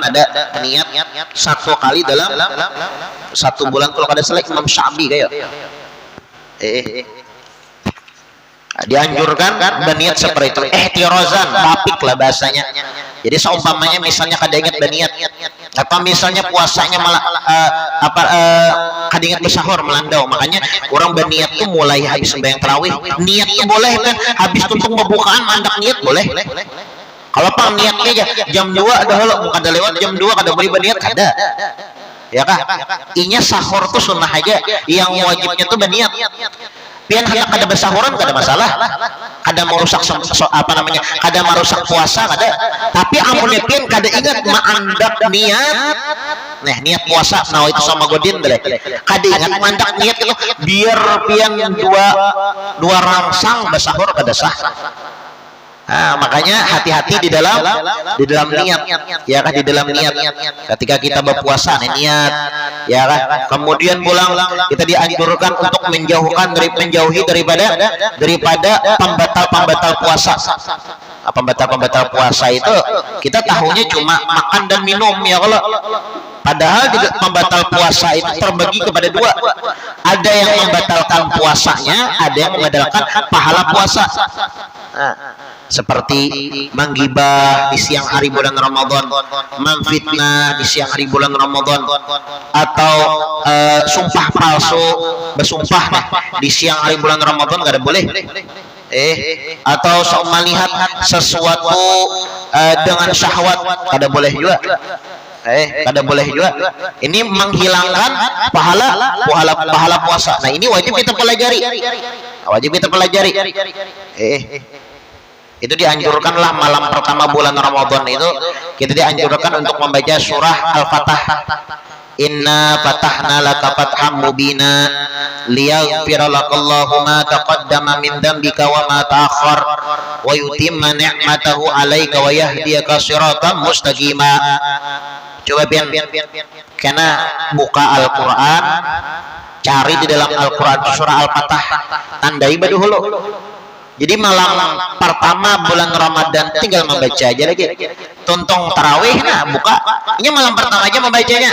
kan ada niat satu kali dalam satu bulan. Kalau kada salah Imam Syafi'i kayak dianjurkan berniat seperti itu, ihtirazan, bapik lah bahasanya. Jadi seumpamanya misalnya kada ingat berniat, atau misalnya puasanya malah kada ingat bersahur melandau, makanya orang berniat tuh mulai habis sembahyang tarawih niat tuh boleh kan, habis tuntung pembukaan mandak niat boleh. Kalau pang niatnya aja jam 2 dahulu kada lewat jam 2 kada boleh berniat kada. Ya kah? Inya sahur tuh sunnah aja, yang wajibnya tuh berniat. Pian hendak kada bersahuran kada masalah, kada merusak kada merusak puasa kada. Tapi amun pian kada ingat mandak niat, nah niat puasa nah itu sama godin deh. Kada ingat mandak niat itu biar pian dua rangsang bersahur kada sah. Nah, makanya hati-hati di dalam niat, ya kan, di dalam niat. Ketika kita berpuasa niat, ya kan. Kemudian pulang kita dianjurkan untuk menjauhi daripada pembatal puasa. Pembatal puasa itu kita tahunya cuma makan dan minum, ya kalau padahal pembatal puasa itu terbagi kepada dua. Ada yang membatalkan puasanya, ada yang membatalkan pahala puasa. Nah, seperti menggibah di siang hari bulan Ramadan, memfitnah di siang hari bulan Ramadan, atau sumpah palsu, bersumpah di siang hari bulan Ramadan kada boleh. Atau melihat sesuatu dengan syahwat kada boleh juga. Kada boleh juga. Ini menghilangkan pahala puasa. Nah, ini wajib kita pelajari. Itu dianjurkanlah malam pertama bulan Ramadan itu kita dianjurkan untuk membaca surah Al-Fatah. Inna fatahna laka fatham mubina liyaghfira lakallahu ma taqaddama min dhanbika wa ma ta'akhkhar wa yutimma ni'matahu 'alaika wa yahdiyaka siratan mustaqima. Coba pian karena buka Al-Qur'an, cari di dalam Al-Qur'an surah Al-Fatah, tandai baduhulu. Jadi malam pertama bulan Ramadan tinggal membaca aja lagi. Tuntung tarawih nah buka. Ini malam pertama aja membacanya.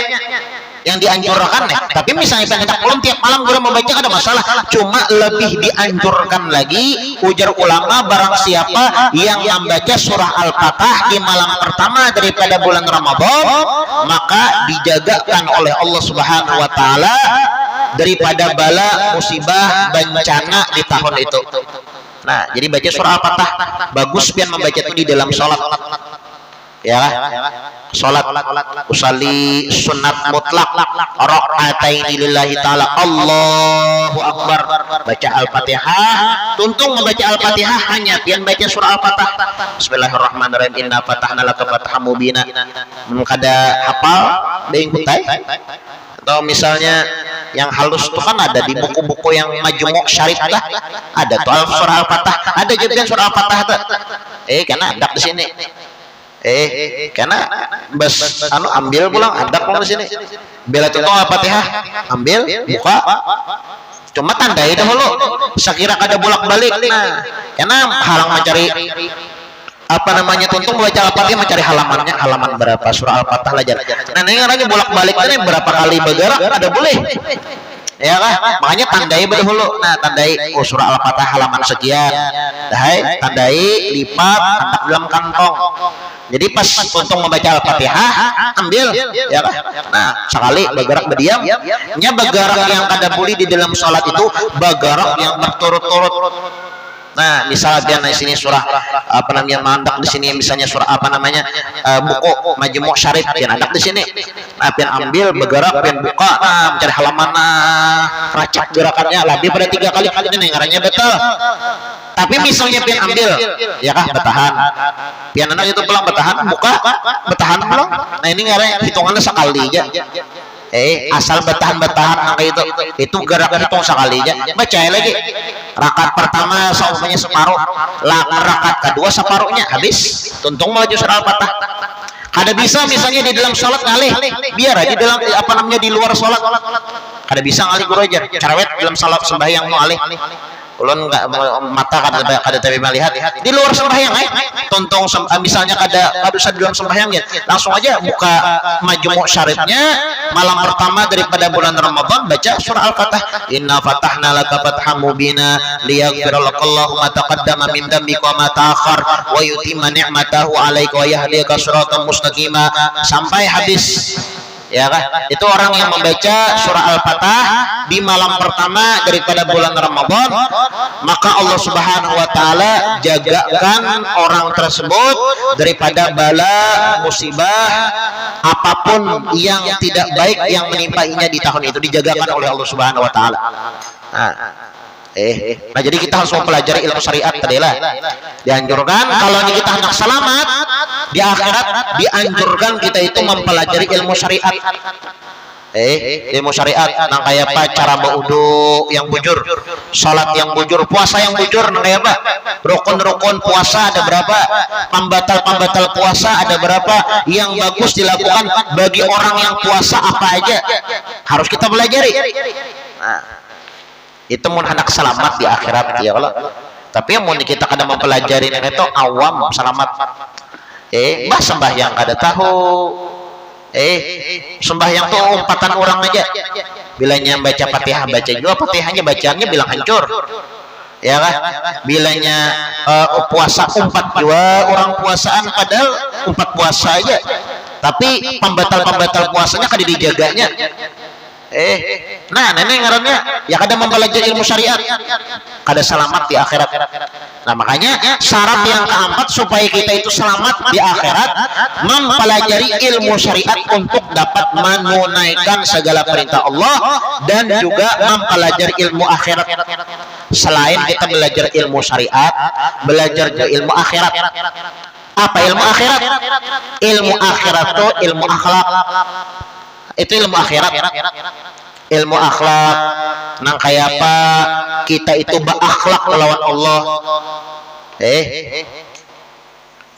Yang dianjurkan ya. Tapi misalnya hendak belum tiap malam guru membaca ada masalah. Cuma lebih dianjurkan lagi ujar ulama barang siapa yang membaca surah Al-Fatah di malam pertama daripada bulan Ramadan, maka dijagakan oleh Allah Subhanahu wa taala daripada bala, musibah, bencana di tahun itu. Nah, jadi baca surah Al-Fatah bagus pian membaca itu di dalam sholat, ya sholat usalli sunat mutlak rakaataini lillahi ta'ala Allahu akbar, baca Al-Fatihah. Tuntung membaca Al-Fatihah hanya pian baca surah Al-Fatah. Bismillahirrahmanirrahim. Inna fatahna laka fatham mubina. Kada hafal deing kutai. Atau misalnya yang halus itu kan ada di buku-buku yang Majmu' Syarif lah, ada tuh surah Al-Fatah, ada juga surah Al-Fatah tuh. Karena ada di sini. Karena ambil pulang ada pulang di sini. Bila tuh Al-Fatihah, ambil, buka. Cuma tandai dahulu. Sekira kada bolak-balik. Nah, karena halang mencari tuntung baca Al-Fatihah mencari halamannya, halaman berapa surah Al-Fatah aja. Nah, ini orangnya bolak-balik ini berapa kali bergerak ada boleh. Ya kan? Makanya tandai dahulu. Nah, tandai surah Al-Fatah halaman sekian. Tandai lipat letak dalam kantong. Jadi pas tuntung membaca Al-Fatihah ambil, ya kan? Nah, sekali bergerak berdiam, nya bergerak yang kada boleh di dalam salat itu bergerak yang berturut-turut. Nah, misalnya di sini surah mandak di sini misalnya surah buku Majmu' Syarif pian andak di sini. Nah, pian ambil bergerak pian buka mencari halaman racak gerakannya lebih pada 3 kali ini ngarannya betul. Tapi misalnya pian ambil, ya kah bertahan. Pian anak itu pulang bertahan, buka, bertahan pulang. Nah, ini ngarannya hitungannya sekali aja. Asal bertahan itu gerak hitung sekali aja. Baca lagi. Rakaat pertama semuanya separuh, rakaat kedua separuhnya habis. Tuntung maju surah Al-Fatah. Kada bisa misalnya di dalam sholat ngalih, biar aja di dalam di luar sholat. Kada bisa ngalih guru aja. Cerewet dalam sholat sembahyang mau alih. ulun enggak mata kada tapi melihat di luar sembahyang tontong misalnya kada dalam sembahyang ya langsung aja buka majmu' syaritnya malam pertama daripada bulan Ramadan baca surah Al-Fatah inna fatahna laka fatham mubina liyaghfira lakallahu ma taqaddama min dhanbika wa ma ta'akhkhar wa yutimma ni'matahu 'alaika wa yahdika siratan mustaqima sampai habis. Ya kan? Itu orang yang membaca surah Al-Fatah di malam pertama daripada bulan Ramadan, maka Allah Subhanahu wa taala jagakan orang tersebut daripada bala, musibah, apapun yang tidak baik yang menimpainya di tahun itu dijagakan oleh Allah Subhanahu wa taala. Nah jadi kita harus mempelajari ilmu syariat tadilah. Dianjurkan kalau kita hendak selamat di akhirat, dianjurkan kita itu mempelajari ilmu syariat. Ilmu syariat nang kayak apa cara berwudu yang bujur, salat yang bujur, puasa yang bujur nang kayak apa, rukun-rukun puasa ada berapa, pembatal-pembatal puasa ada berapa, yang bagus dilakukan bagi orang yang puasa apa aja harus kita pelajari. Itu mun hendak selamat di akhirat ya Allah. Tapi yang mun kita kada mempelajari itu awam selamat. Bah sembahyang kada tahu. Sembahyang tuh umpatan orang aja. Bilanya baca Fatihah baca juga Fatihahnya bacaannya bilang hancur. Ya kan? Bilanya puasa umpat juga orang puasaan padahal umpat puasa aja. Tapi pembatal-pembatal puasanya kada dijaganya. Nah nenek ngarannya ya kada mempelajari ilmu syariat kada selamat di akhirat. Nah makanya syarat yang keempat supaya kita itu selamat di akhirat mempelajari ilmu syariat untuk dapat menunaikan segala perintah Allah dan juga mempelajari ilmu akhirat. Selain kita belajar ilmu syariat, belajar juga ilmu akhirat. Apa ilmu akhirat? Ilmu akhirat itu ilmu akhlak. Itu ilmu akhirat, ilmu akhlak nang kayak apa kita itu berakhlak melawan Allah.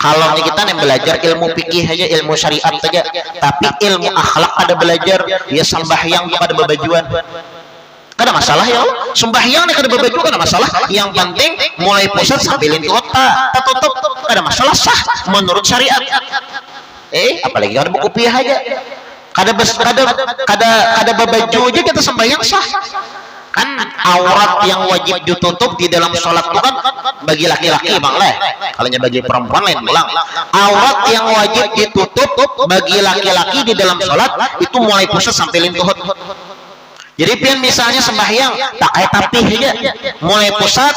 Kalau kita nih belajar ilmu fikih aja, ilmu syariat saja, tapi ilmu akhlak ada belajar ya sembahyang pada bebajuan kada masalah ya Allah, sembahyang nih kada bebajuan kada masalah, yang penting mulai pusat sampai lintuh tak tutup kada masalah, sah menurut syariat. Apalagi kada buku piah aja kada berbaju aja kita sembahyang sah kan. Aurat yang wajib ditutup di dalam sholat itu kan bagi laki-laki bang leh, kalau bagi perempuan lain pulang. Aurat yang wajib ditutup bagi laki-laki di dalam sholat itu mulai pusat sampai lintuhut. Jadi pian misalnya sembahyang tak kayak tapih aja mulai pusat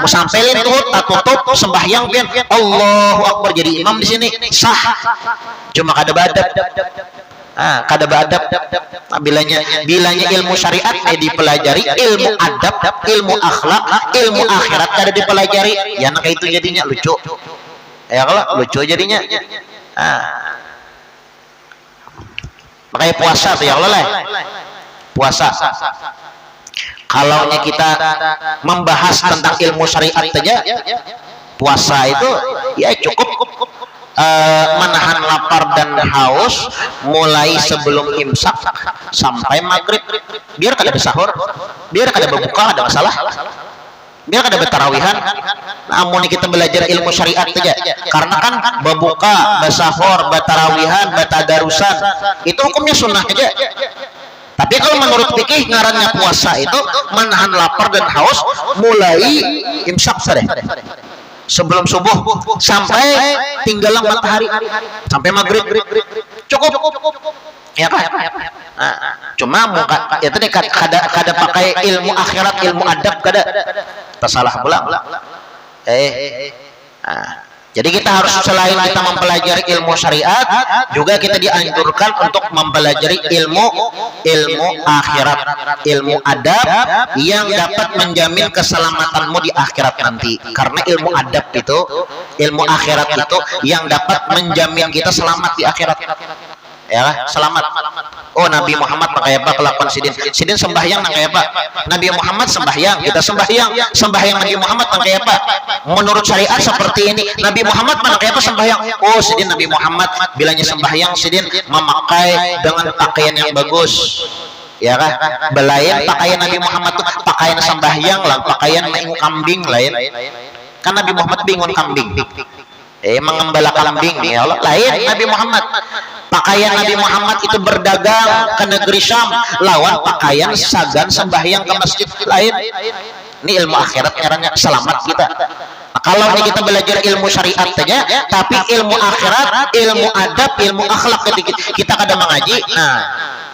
sampai lintuhut tak tutup sembahyang pian Allahu Akbar jadi imam di sini sah, cuma kada badab. Kada beradab. Bilanya ilmu syariat dipelajari, ilmu adab, ilmu akhlak, ilmu akhirat kada dipelajari, ya nak itu jadinya lucu. Ya kalau lucu jadinya. Makanya puasa tuh ya Allah lah. Puasa. Kalau kita membahas tentang ilmu syariat saja, puasa itu ya cukup menahan lapar dan haus mulai sebelum imsak sampai maghrib, biar kada bersahur, biar kada berbuka ada masalah, biar kada bertarawihan. Namun kita belajar ilmu syariat saja, karena kan berbuka, bersahur, bertarawihan, bertadarusan itu hukumnya sunnah aja. Tapi kalau menurut fikih ngarannya puasa itu menahan lapar dan haus mulai imsak saja, sebelum subuh sampai tinggalan matahari sampai maghrib cukup ya kan. Cuma muka itu deh kada pakai ilmu akhirat, ilmu adab kada tersalah pulang. Jadi kita harus selain kita mempelajari ilmu syariat juga kita dianjurkan untuk mempelajari ilmu akhirat, ilmu adab yang dapat menjamin keselamatanmu di akhirat nanti. Karena ilmu adab itu, ilmu akhirat itu yang dapat menjamin kita selamat di akhirat. Ya, selamat. Oh, Nabi Muhammad pakai apa kelakuan sidin sembahyang nang kayak apa? Nabi Muhammad sembahyang, kita sembahyang Nabi Muhammad nang kayak apa? Menurut syariat seperti ini. Nabi Muhammad pakai apa sembahyang? Oh, sidin Nabi Muhammad bilangnya sembahyang sidin memakai dengan pakaian yang bagus. Ya kan? Belayan pakaian Nabi Muhammad tuh pakaian sembahyang lah, pakaian main kambing lain. Kan Nabi Muhammad bingung kambing. Mengembala kambing ya Allah. Lain Nabi Muhammad. Pakaian Nabi Muhammad itu berdagang ke negeri Syam lawan pakaian sagan sembahyang ke masjid lain. Ini ilmu akhirat caranya selamat kita. Nah, kalau ini kita belajar ilmu syariat saja, tapi ilmu akhirat, ilmu adab, ilmu akhlak ketika kita kadang mengaji, nah,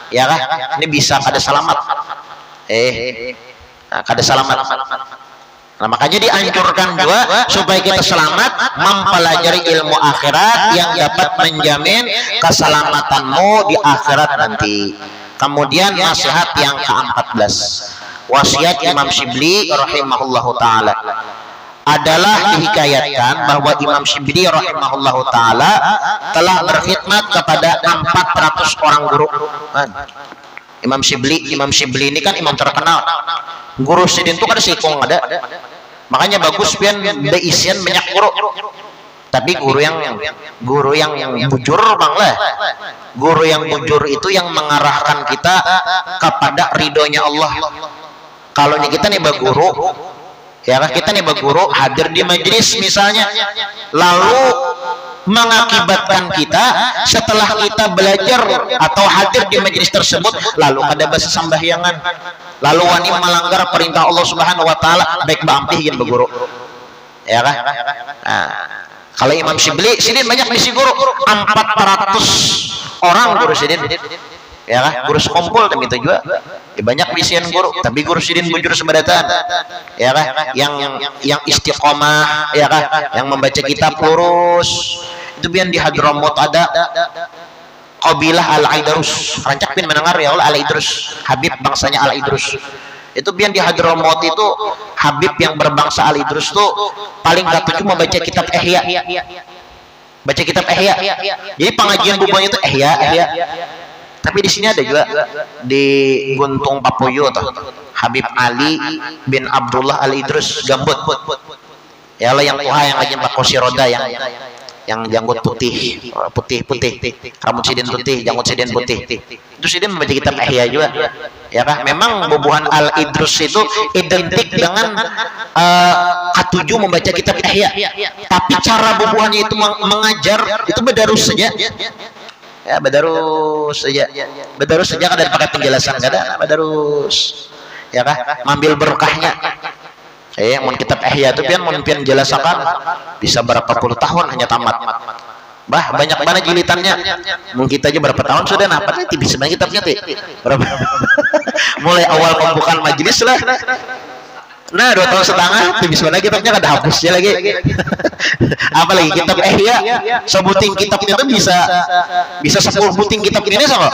ya kan? Ini bisa kada selamat. Nah, kada selamat. Nah, makanya dianjurkan juga supaya kita selamat mempelajari ilmu akhirat yang dapat menjamin keselamatanmu di akhirat nanti. Kemudian nasihat yang ke-14, wasiat Imam Syibli rahimahullahu taala, adalah dihikayatkan bahwa Imam Syibli rahimahullahu taala telah berkhidmat kepada 400 orang guru. Imam Syibli ini kan imam terkenal. Guru sidin itu kan sikong ada. Makanya bagus pian beisian banyak guru. Tapi guru yang bujur bang lah. Guru yang bujur itu yang mengarahkan kita kepada ridhonya Allah. Kalau kita nih baguru, ya kan, kita nih baguru hadir di majelis misalnya, lalu mengakibatkan kita setelah kita belajar atau hadir di majelis tersebut lalu ada bahasa sembahyangan, lalu wani melanggar perintah Allah Subhanahu wa taala, baik baampih gin baguru. Ya kan? Nah, kalau Imam Syibli sidin banyak misi guru, 400 orang guru sidin. Ya kan? Guru sekumpul tapi itu juga. Ya, banyak misian guru, tapi guru sidin bujur sebadatan. Ya kan? Yang istiqomah, ya kan? Yang membaca kitab lurus. Itu biar di Hadramaut ada Qabilah Al-Aidrus. Rancak pin mendengar ya Allah Al-Aidrus, Habib bangsanya Al-Aidrus. Itu biar di Hadramaut itu Habib yang berbangsa Al-Aidrus tuh paling katuju membaca kitab Ihya. Baca kitab Ihya. Jadi pengajian bubuhnya itu Ihya. Tapi di sini ada juga di Guntung Papuyo tuh Habib Ali bin Abdullah Al-Idrus Gambut. Ya Allah yang tua yang aja pakai kursi roda yang janggut putih, rambut sidin putih, janggut sidin putih. Itu sidin membaca kitab Ihya juga. Ya kan? Memang bubuhan Al-Idrus itu identik dengan ketujuh membaca kitab Ihya. Tapi cara bubuhannya itu mengajar itu bedarus saja. Ya bedarus saja kada pakai penjelasan kada, bedarus ya kan, mengambil berkahnya. Mun kitab Ihya itu pian jelasakan bisa berapa puluh tahun hanya tamat. Bah banyak banget jilitannya. Mungkin kita aja berapa tahun sudah napat nih bisa banget kitabnya teh. Berapa? Mulai awal pembukaan majelis lah. Nah 2 tahun setengah tipis mana kitabnya kada hapusnya lagi. Apalagi kitab Ihya sebuting kitabnya itu bisa 10 buting kitab ini sama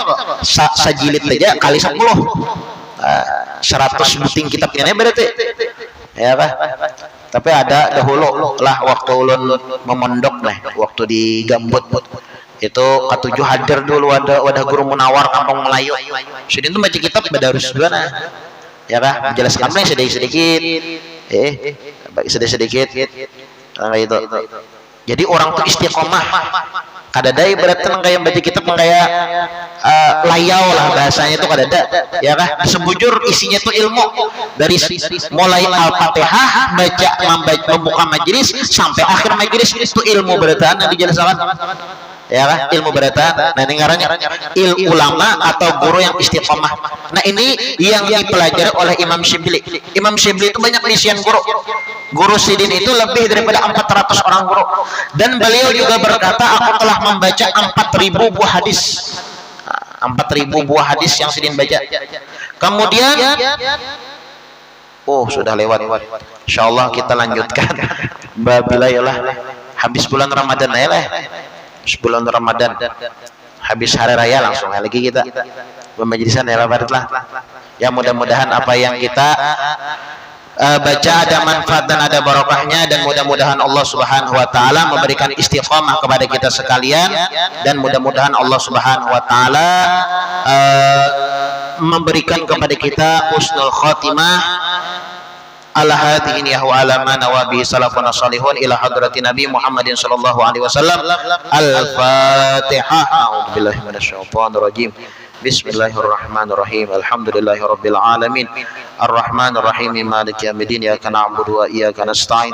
sajilid aja kali 10 100 buting kitab ini berarti ya kan. Tapi ada dahulu lah waktu ulun memondok lah waktu di Gambut itu ketujuh hadir dulu wadah guru Munawar Kampung Melayu. Sidin tuh baca kitab badarus juga nah. Ya kan, menjelaskan sedikit itu. Jadi orang tuh istiqomah. Kadada ibaratnya kayak baca kitab kayak layau lah bahasanya itu kadada. Ya kan, sebujur isinya tuh ilmu dari mulai Al-Fatihah membuka majelis sampai akhir majelis itu ilmu beratan yang dijelaskan. Ya kan, ilmu beratan. Nah ini ngarannya ulama atau guru yang istiqomah. Nah ini yang dipelajari oleh Imam Syibli. Imam Syibli itu banyak misian guru. Guru sidin itu lebih daripada 400 orang guru. Dan beliau juga berkata, aku telah membaca 4.000 buah hadis. 4.000 buah hadis yang sidin baca. Kemudian sudah lewat. Insyaallah kita lanjutkan. Babilayalah habis bulan Ramadan ya lah. Bulan Ramadan habis hari raya langsung lagi kita pemajlisan ya lah. Ya mudah-mudahan apa yang kita baca ada manfaat dan ada barokahnya, dan mudah-mudahan Allah Subhanahu wa taala memberikan istiqomah kepada kita sekalian, dan mudah-mudahan Allah Subhanahu wa taala memberikan kepada kita husnul khotimah ala hadhihi wa ala ma nawabi salafuna salihun ila hadratin Nabi Muhammadin sallallahu alaihi wasallam. Al-Fatihah. A'udzubillahi minasyaitonir rajim. Bismillahirrahmanirrahim. Alhamdulillahirabbil alamin. Arrahmanir rahim. Maliki yaumiddin. Iyyaka na'budu wa iyyaka nasta'in.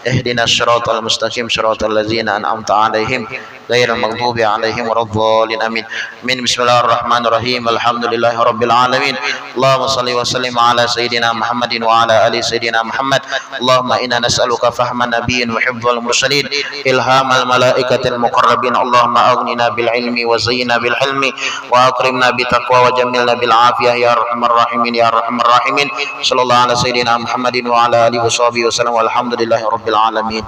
Ihdinas siratal mustaqim, siratal ladzina an'amta 'alaihim ghairil maghdubi 'alaihim waladdallin. Amin. Bismillahirrahmanirrahim. Alhamdulillahirabbil alamin. Allahumma shalli wa sallim ala sayyidina Muhammadin wa ala ali sayyidina Muhammad. Allahumma inna nas'aluka fahman nabiyyin wa hifdzal mursalin, ilhamal malaikatil muqarrabin. Allahumma aghnina bil ilmi wa zayyina bil hilmi wa akrimna bit taqwa wa jammilna bil afiyah ya arhamar rahimin ya arhamar rahimin. Sallallahu ala sayyidina Muhammadin wa ala alihi wa sahbihi wasallam. Walhamdulillahi rabbil alamin.